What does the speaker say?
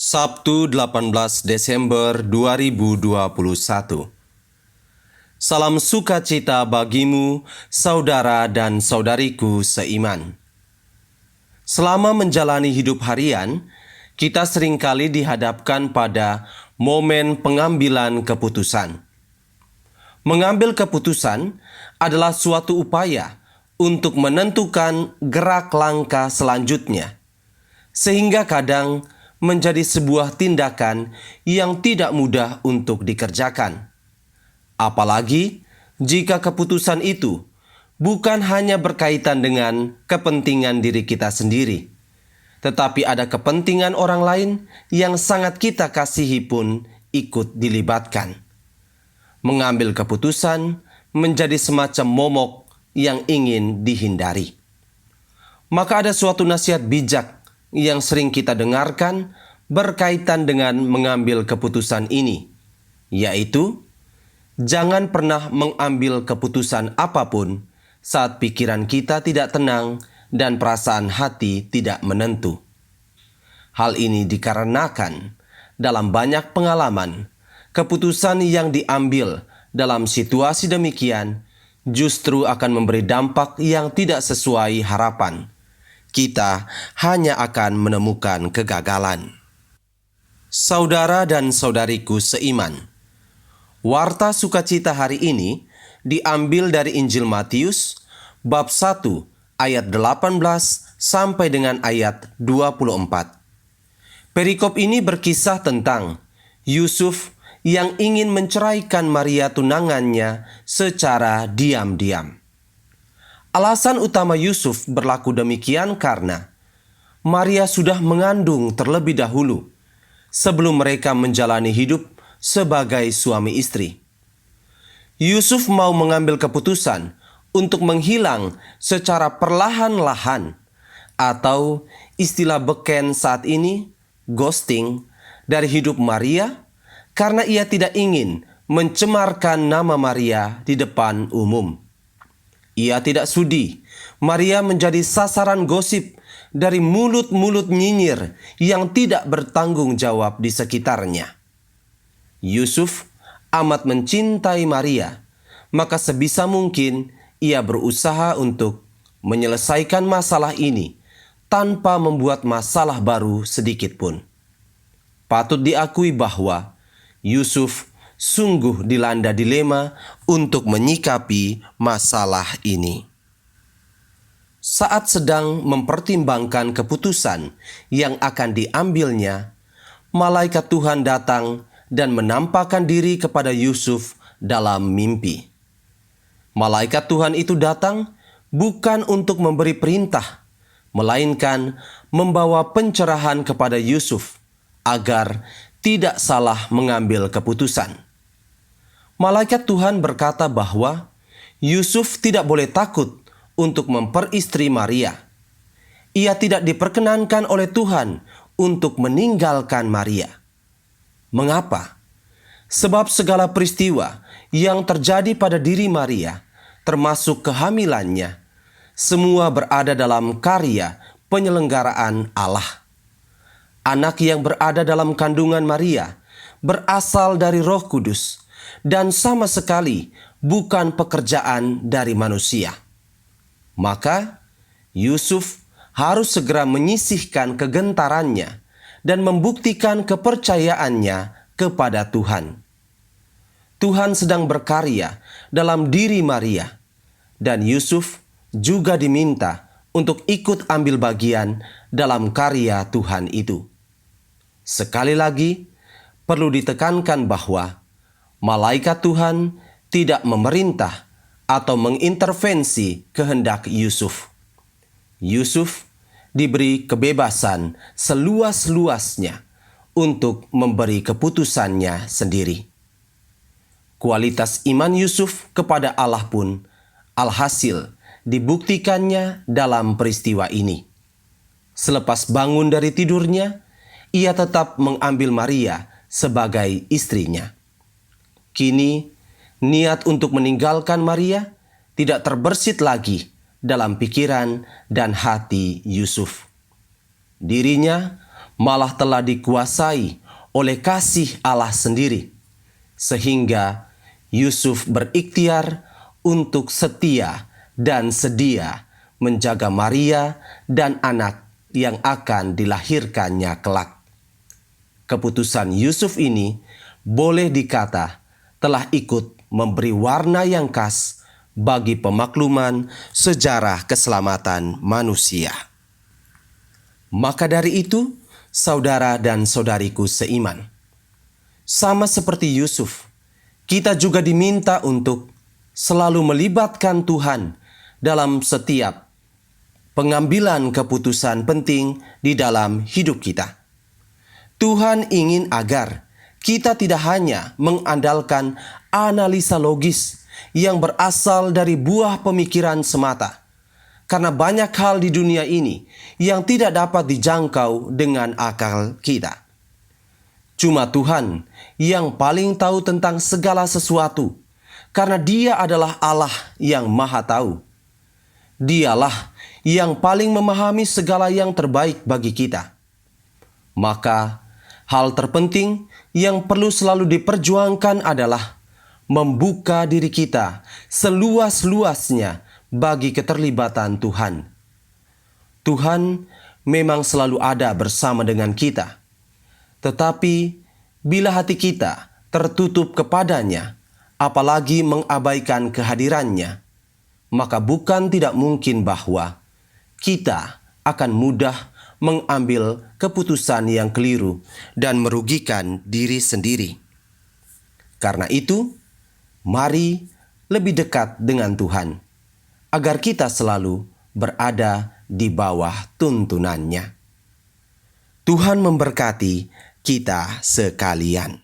Sabtu 18 Desember 2021. Salam sukacita bagimu, saudara dan saudariku seiman. Selama menjalani hidup harian, kita seringkali dihadapkan pada momen pengambilan keputusan. Mengambil keputusan adalah suatu upaya untuk menentukan gerak langkah selanjutnya, sehingga kadang menjadi sebuah tindakan yang tidak mudah untuk dikerjakan. Apalagi jika keputusan itu bukan hanya berkaitan dengan kepentingan diri kita sendiri, tetapi ada kepentingan orang lain yang sangat kita kasihi pun ikut dilibatkan. Mengambil keputusan menjadi semacam momok yang ingin dihindari. Maka ada suatu nasihat bijak yang sering kita dengarkan berkaitan dengan mengambil keputusan ini, yaitu jangan pernah mengambil keputusan apapun saat pikiran kita tidak tenang dan perasaan hati tidak menentu. Hal ini dikarenakan dalam banyak pengalaman, keputusan yang diambil dalam situasi demikian justru akan memberi dampak yang tidak sesuai harapan. Kita hanya akan menemukan kegagalan. Saudara dan saudariku seiman, warta sukacita hari ini diambil dari Injil Matius bab 1 ayat 18 sampai dengan ayat 24. Perikop ini berkisah tentang Yusuf yang ingin menceraikan Maria tunangannya secara diam-diam. Alasan utama Yusuf berlaku demikian karena Maria sudah mengandung terlebih dahulu sebelum mereka menjalani hidup sebagai suami istri. Yusuf mau mengambil keputusan untuk menghilang secara perlahan-lahan, atau istilah beken saat ini, ghosting, dari hidup Maria karena ia tidak ingin mencemarkan nama Maria di depan umum. Ia tidak sudi Maria menjadi sasaran gosip dari mulut-mulut nyinyir yang tidak bertanggung jawab di sekitarnya. Yusuf amat mencintai Maria, maka sebisa mungkin ia berusaha untuk menyelesaikan masalah ini tanpa membuat masalah baru sedikit pun. Patut diakui bahwa Yusuf sungguh dilanda dilema untuk menyikapi masalah ini. Saat sedang mempertimbangkan keputusan yang akan diambilnya, malaikat Tuhan datang dan menampakkan diri kepada Yusuf dalam mimpi. Malaikat Tuhan itu datang bukan untuk memberi perintah, melainkan membawa pencerahan kepada Yusuf agar tidak salah mengambil keputusan. Malaikat Tuhan berkata bahwa Yusuf tidak boleh takut untuk memperistri Maria. Ia tidak diperkenankan oleh Tuhan untuk meninggalkan Maria. Mengapa? Sebab segala peristiwa yang terjadi pada diri Maria, termasuk kehamilannya, semua berada dalam karya penyelenggaraan Allah. Anak yang berada dalam kandungan Maria berasal dari Roh Kudus dan sama sekali bukan pekerjaan dari manusia. Maka Yusuf harus segera menyisihkan kegentarannya dan membuktikan kepercayaannya kepada Tuhan. Tuhan sedang berkarya dalam diri Maria, dan Yusuf juga diminta untuk ikut ambil bagian dalam karya Tuhan itu. Sekali lagi, perlu ditekankan bahwa malaikat Tuhan tidak memerintah atau mengintervensi kehendak Yusuf. Yusuf diberi kebebasan seluas-luasnya untuk memberi keputusannya sendiri. Kualitas iman Yusuf kepada Allah pun alhasil dibuktikannya dalam peristiwa ini. Selepas bangun dari tidurnya, ia tetap mengambil Maria sebagai istrinya. Kini, niat untuk meninggalkan Maria tidak terbersit lagi dalam pikiran dan hati Yusuf. Dirinya malah telah dikuasai oleh kasih Allah sendiri, sehingga Yusuf berikhtiar untuk setia dan sedia menjaga Maria dan anak yang akan dilahirkannya kelak. Keputusan Yusuf ini boleh dikata telah ikut memberi warna yang khas bagi pemakluman sejarah keselamatan manusia. Maka dari itu, saudara dan saudariku seiman, sama seperti Yusuf, kita juga diminta untuk selalu melibatkan Tuhan dalam setiap pengambilan keputusan penting di dalam hidup kita. Tuhan ingin agar kita tidak hanya mengandalkan analisa logis yang berasal dari buah pemikiran semata, karena banyak hal di dunia ini yang tidak dapat dijangkau dengan akal kita. Cuma Tuhan yang paling tahu tentang segala sesuatu, karena Dia adalah Allah yang Maha Tahu. Dialah yang paling memahami segala yang terbaik bagi kita. Maka, hal terpenting yang perlu selalu diperjuangkan adalah membuka diri kita seluas-luasnya bagi keterlibatan Tuhan. Tuhan memang selalu ada bersama dengan kita. Tetapi, bila hati kita tertutup kepadanya, apalagi mengabaikan kehadirannya, maka bukan tidak mungkin bahwa kita akan mudah mengambil keputusan yang keliru dan merugikan diri sendiri. Karena itu, mari lebih dekat dengan Tuhan, agar kita selalu berada di bawah tuntunannya. Tuhan memberkati kita sekalian.